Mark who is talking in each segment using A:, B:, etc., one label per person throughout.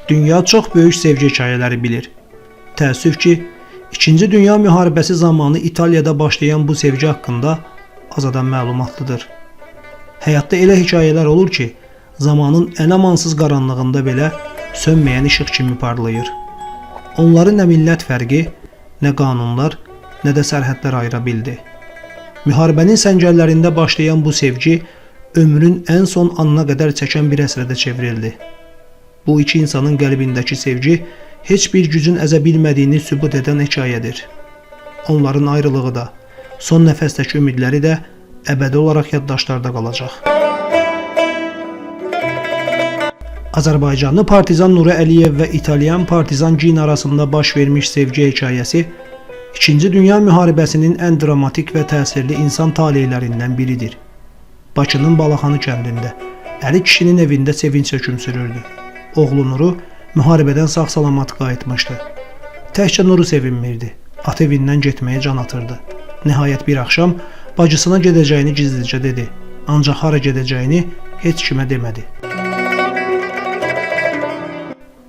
A: Dünya çox böyük sevgi hekayələri bilir. Təəssüf ki, 2-ci Dünya müharibəsi zamanı İtaliyada başlayan bu sevgi haqqında az adam məlumatlıdır. Həyatda elə hekayələr olur ki, zamanın ən amansız qaranlığında belə sönməyən işıq kimi parlayır. Onları nə millət fərqi, nə qanunlar, nə də sərhədlər ayıra bildi. Müharibənin səngərlərində başlayan bu sevgi ömrün ən son anına qədər çəkən bir əsrədə çevrildi. Bu iki insanın qəlbindəki sevgi heç bir gücün əzə bilmədiyini sübut edən hekayədir. Onların ayrılığı da, son nəfəsdəki ümidləri də əbədi olaraq yaddaşlarda qalacaq. Azərbaycanlı partizan Nuru Əliyev və İtalyan partizan Gina arasında baş vermiş sevgi hekayəsi 2-ci Dünya müharibəsinin ən dramatik və təsirli insan taleylərindən biridir. Bakının Balaxanı kəndində, Əli kişinin evində sevinç hökm sürürdü. Oğlu Nuru müharibədən sağ-salamat qayıtmışdı. Təkcə Nuru sevinmirdi. At evindən getməyə can atırdı. Nəhayət bir axşam bacısına gedəcəyini gizlicə dedi. Ancaq hara gedəcəyini heç kimə demədi.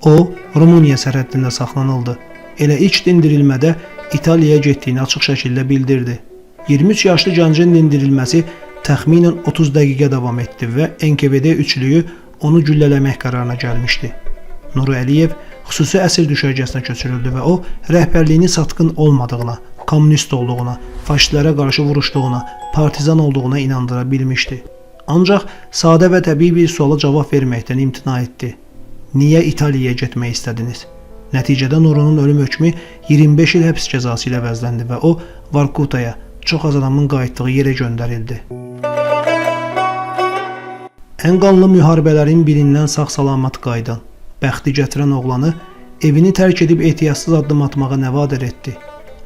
A: O, Rumıniya sərhəddində saxlanıldı. Elə ilk dindirilmədə İtaliyaya getdiyini açıq şəkildə bildirdi. 23 yaşlı gəncin dindirilməsi təxminən 30 dəqiqə davam etdi və NKVD üçlüyü onu güllələmək qərarına gəlmişdi. Nuru Əliyev xüsusi əsir düşərgəsinə köçürüldü və o, rəhbərliyini satqın olmadığına, kommunist olduğuna, faşistlərə qarşı vuruşduğuna, partizan olduğuna inandıra bilmişdi. Ancaq sadə və təbii bir suala cavab verməkdən imtina etdi. Niyə İtaliyaya getmək istədiniz? Nəticədə Nurunun ölüm hökmü 25 il həbs cəzası ilə əvəzləndi və o, Vorkutaya, çox az adamın qayıtdığı yerə göndərildi. Ən qanlı müharibələrin birindən sağ-salamat qayıdan, bəxti gətirən oğlanı evini tərk edib ehtiyatsız addım atmağa nə vadar etdi?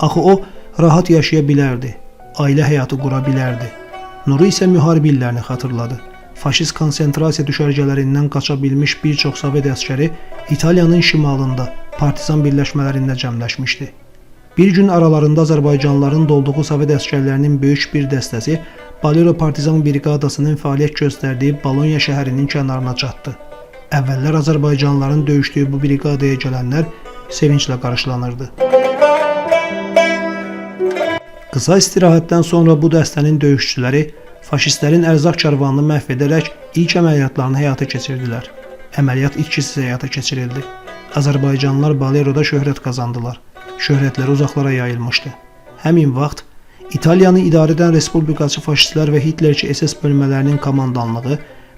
A: Axı o, rahat yaşaya bilərdi, ailə həyatı qura bilərdi. Nuru isə müharibə illərini xatırladı. Faşist konsentrasiya düşərgələrindən qaça bilmiş bir çox Sovet əsgəri İtaliyanın şimalında partizan birləşmələrində cəmləşmişdi. Bir gün aralarında Azərbaycanlıların dolduğu Sovet əsgərlərinin böyük bir dəstəsi Bolero partizan briqadasının fəaliyyət göstərdiyi Bologna şəhərinin kənarına çatdı. Əvvəllər Azərbaycanlıların döyüşdüyü bu briqadaya gələnlər sevinclə qarşılanırdı. Qısa istirahətdən sonra bu dəstənin döyüşçüləri faşistlərin ərzaq karvanını məhv edərək ilk əməliyyatlarını həyata keçirdilər. Əməliyyat itkisiz həyata keçirildi. Azərbaycanlılar Boleroda şöhrət qazandılar. Şöhrətləri uzaqlara yayılmışdı. Həmin vaxt İtaliyanı idarə edən respublikaçı faşistlər və Hitlerçi SS bölmələrinin komandanlığı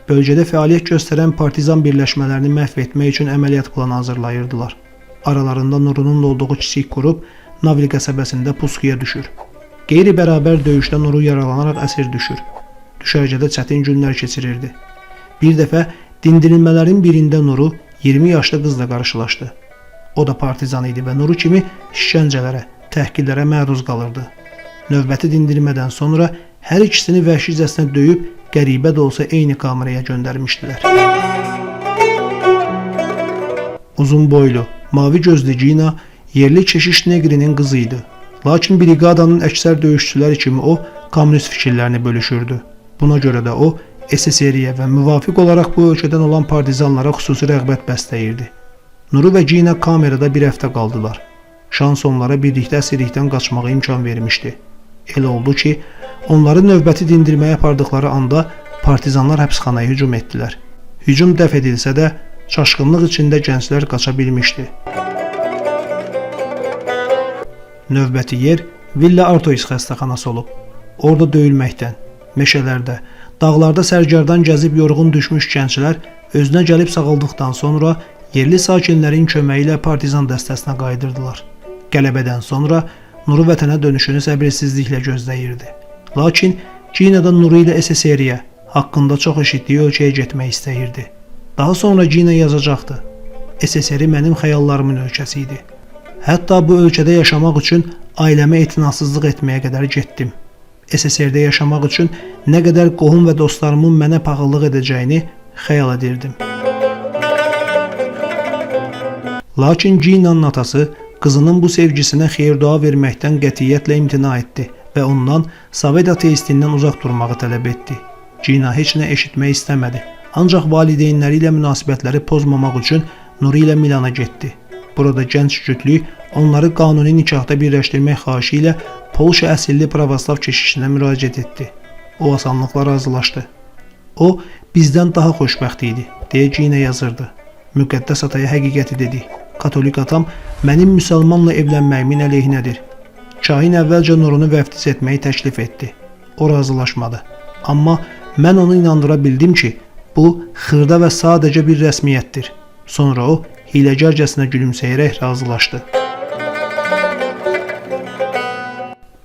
A: bölgədə fəaliyyət göstərən partizan birləşmələrini məhv etmək üçün əməliyyat planı hazırlayırdılar. Aralarında Nurunun olduğu kiçik qrup Navil qəsəbəsində puskuya düşür. Qeyri-bərabər döyüşdə Nuru yaralanaraq əsir düşür. Düşərgədə çətin günlər keçirirdi. Bir dəfə dindirilmələrin birində Nuru 20 yaşlı qızla qarşılaşdı. O da partizan idi və Nuru kimi işgəncələrə, təhqirlərə məruz qalırdı. Növbəti dindirilmədən sonra hər ikisini vəhşicəsinə döyüb qəribə də olsa eyni kameraya göndərmişdilər. Uzun boylu, mavi gözlü Gina yerli keşiş Negrinin qızı idi. Lakin briqadanın əksər döyüşçüləri kimi o, kommunist fikirlərini bölüşürdü. Buna görə də o, SSR-yə və müvafiq olaraq bu ölkədən olan partizanlara xüsusi rəğbət bəsləyirdi. Nuru və Gina kamerada bir həftə qaldılar. Şans onlara birlikdə əsirlikdən qaçmağa imkan vermişdi. Elə oldu ki, onları növbəti dindirməyə apardıqları anda partizanlar həbsxanaya hücum etdilər. Hücum dəf edilsə də, çaşqınlıq içində gənclər qaça bilmişdi. Növbəti yer Villa Artois xəstəxanası olub. Orada döyülməkdən, meşələrdə, dağlarda sərgərdan gəzib yorğun düşmüş gənclər özünə gəlib sağaldıqdan sonra yerli sakinlərin köməyi ilə partizan dəstəsinə qayıdırdılar. Qələbədən sonra Nuru vətənə dönüşünü səbirsizliklə gözləyirdi. Lakin Gina da Nuru ilə SSR-yə, haqqında çox eşitdiyi ölkəyə getmək istəyirdi. Daha sonra Gina yazacaqdı. SSR mənim xəyallarımın ölkəsi idi. Hətta bu ölkədə yaşamaq üçün ailəmə etinasızlıq etməyə qədər getdim. SSR-də yaşamaq üçün nə qədər qohum və dostlarımın mənə paxıllıq edəcəyini xəyal edirdim. Lakin Gina'nın atası qızının bu sevgisinə xeyir-dua verməkdən qətiyyətlə imtina etdi və ondan Sovet ateistindən uzaq durmağı tələb etdi. Gina heç nə eşitmək istəmədi. Ancaq valideynləri ilə münasibətləri pozmamaq üçün Nuru ilə Milana getdi. Burada gənc cütlük onları qanuni nikahda birləşdirmək xahişi ilə Polşa əsilli pravoslav keşişinə müraciət etdi. O asanlıqla razılaşdı. O, bizdən daha xoşbəxt idi, deyə Gina yazırdı. Müqəddəs ataya həqiqəti dedi. Katolik atam mənim müsəlmanla evlənməyimin əleyhinədir. Kahin əvvəlcə Nurunu vəftiz etməyi təklif etdi. O razılaşmadı. Amma mən onu inandıra bildim ki, bu xırda və sadəcə bir rəsmiyyətdir. Sonra o, hiləgərcəsinə gülümsəyərək razılaşdı.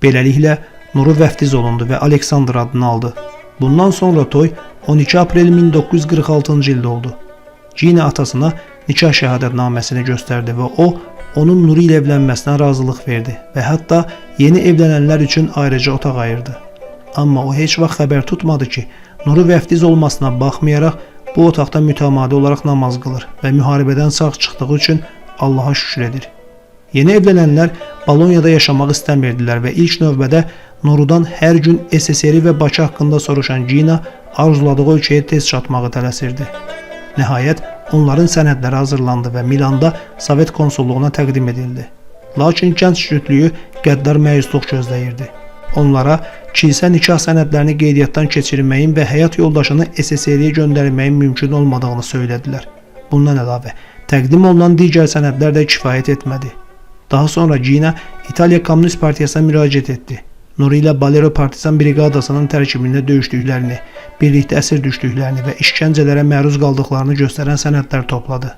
A: Beləliklə, Nuru vəftiz olundu və Aleksandr adını aldı. Bundan sonra toy 12 aprel 1946-cı ildə oldu. Gina atasına nikah şəhadətnaməsini göstərdi və o, onun Nuru ilə evlənməsinə razılıq verdi və hətta yeni evlənənlər üçün ayrıca otaq ayırdı. Amma o heç vaxt xəbər tutmadı ki, Nuru vəftiz olmasına baxmayaraq bu otaqda mütəmadi olaraq namaz qılır və müharibədən sağ çıxdığı üçün Allaha şükür edir. Yeni evlənənlər Bolonyada yaşamaq istəmirdilər və ilk növbədə Nurudan hər gün SSR və Bakı haqqında soruşan Gina arzuladığı ölkəyə tez çatmağı tələsirdi. Nəhayət, onların sənədləri hazırlandı və Milanda Sovet konsulluğuna təqdim edildi. Lakin gənc cütlüyü qəddar məyusluq gözləyirdi. Onlara kilsə nikah sənədlərini qeydiyyatdan keçirməyin və həyat yoldaşını SSR-yə göndərməyin mümkün olmadığını söylədilər. Bundan əlavə, təqdim olunan digər sənədlər də kifayət etmədi. Daha sonra Gina İtaliya Komünist Partiyasına müraciət etdi. Nuru ilə Bolero Partizan briqadasının tərkibində döyüşdüklərini, birlikdə əsir düşdüklərini və işgəncələrə məruz qaldıqlarını göstərən sənədlər topladı.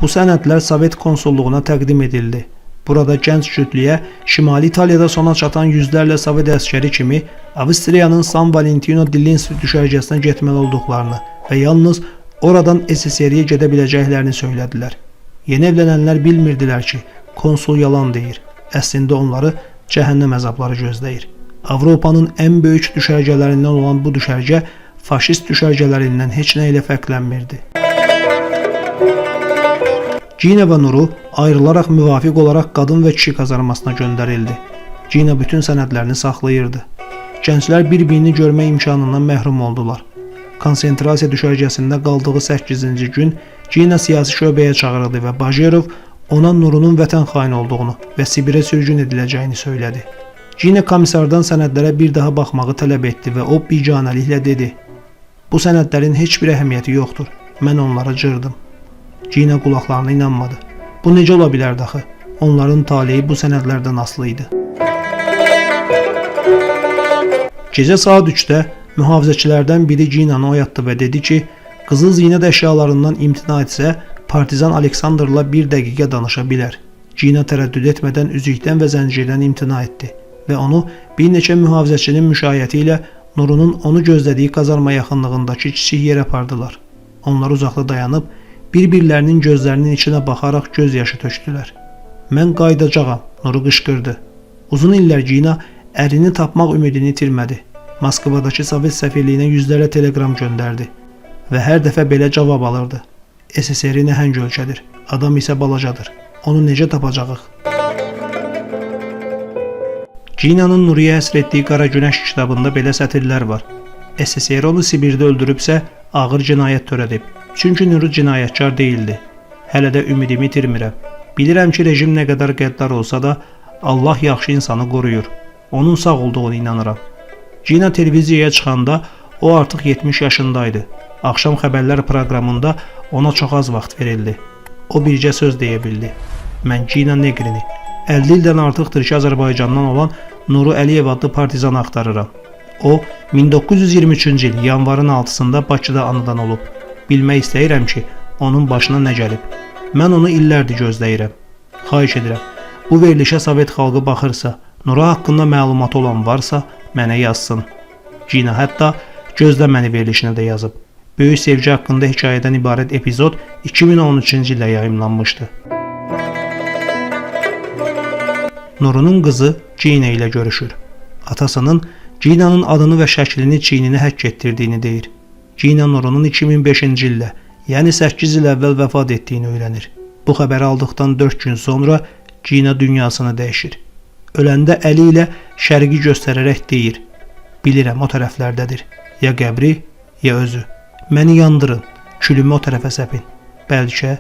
A: Bu sənədlər Sovet konsulluğuna təqdim edildi. Burada gənc cütlüyə Şimali İtaliyada sona çatan yüzlərlə Sovet əskəri kimi Avstriyanın San Valentino Dilinski düşərgəsinə getməli olduqlarını və yalnız oradan SSR-yə gedə biləcəklərini söylədilər. Yeni evlənənlər bilmirdilər ki, konsul yalan deyir. Əslində onları cəhənnəm əzabları gözləyir. Avropanın ən böyük düşərgələrindən olan bu düşərgə faşist düşərgələrindən heç nə ilə fərqlənmirdi. Gina və Nuru ayrılaraq müvafiq olaraq qadın və kişi kazarmasına göndərildi. Gina bütün sənədlərini saxlayırdı. Gənclər bir-birini görmə imkanından məhrum oldular. Konsentrasiya düşərgəsində qaldığı 8-ci gün Gina siyasi şöbəyə çağırıldı və Bajerov ona Nurunun vətən xaini olduğunu və Sibirə sürgün ediləcəyini söylədi. Gina komissardan sənədlərə bir daha baxmağı tələb etdi və o biganəliklə dedi: "Bu sənədlərin heç bir əhəmiyyəti yoxdur. Mən onları cırdım." Gina qulaqlarına inanmadı. Bu necə ola bilərdi axı? Onların taleyi bu sənədlərdən asılı idi. Gecə saat 3-də mühafizəçilərdən biri Ginanı oyatdı və dedi ki, qızıl zinət əşyalarından imtina etsə, partizan Aleksandrla bir dəqiqə danışa bilər. Gina tərəddüd etmədən üzükdən və zəncirdən imtina etdi və onu bir neçə mühafizəçinin müşayiəti ilə Nurunun onu gözlədiyi kazarma yaxınlığındakı kiçik yerə apardılar. Onlar uzaqda dayanıb, bir-birlərinin gözlərinin içinə baxaraq göz yaşı tökdülər. "Mən qayıdacağam," Nuru qışqırdı. Uzun illər Gina ərini tapmaq ümidini itirmədi. Moskvadakı Sovet səfirliyinə yüzlərlə telegram göndərdi və hər dəfə belə cavab alırdı: "SSR nəhəng ölkədir, adam isə balacadır. Onu necə tapacağıq?" Ginanın Nuruya həsr etdiyi Qara Günəş kitabında belə sətirlər var: "SSR onu Sibirdə öldürübsə, ağır cinayət törədib. Çünki Nuru cinayətkar deyildi. Hələ də ümidimi itirmirəm. Bilirəm ki, rejim nə qədər qəddar olsa da, Allah yaxşı insanı qoruyur. Onun sağ olduğunu inanıram." Gina televiziyaya çıxanda o artıq 70 yaşındaydı. Axşam xəbərlər proqramında ona çox az vaxt verildi. O bircə söz deyə bildi: "Mən Gina Negrini, 50 ildən artıqdır ki, Azərbaycandan olan Nuru Əliyev adlı partizanı axtarıram. O, 1923-cü il yanvarın 6-sında Bakıda anadan olub. Bilmək istəyirəm ki, onun başına nə gəlib. Mən onu illərdir gözləyirəm. Xahiş edirəm, bu verilişə Sovet xalqı baxırsa, Nuru haqqında məlumatı olan varsa, mənə yazsın." Gina hətta "Gözlə məni" verilişinə də yazıb. Böyük sevgi haqqında hekayədən ibarət epizod 2013-cü ildə yayımlanmışdı. Nurunun qızı Gina ilə görüşür. Atasının Ginanın adını və şəklini çiynini həkk etdirdiyini deyir. Gina Nurunun 2005-ci ildə, yəni 8 il əvvəl vəfat etdiyini öyrənir. Bu xəbəri aldıqdan 4 gün sonra Gina dünyasını dəyişir. Öləndə əli ilə şərqi göstərərək deyir: "Bilirəm o tərəflərdədir. Ya qəbri, ya özü. Məni yandırın, külümü o tərəfə səpin. Bəlkə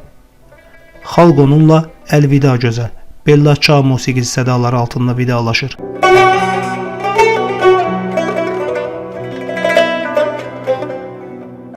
A: xalq onunla əlvida gözəl. Bella Çağ musiqisi sədaları altında vidalaşır.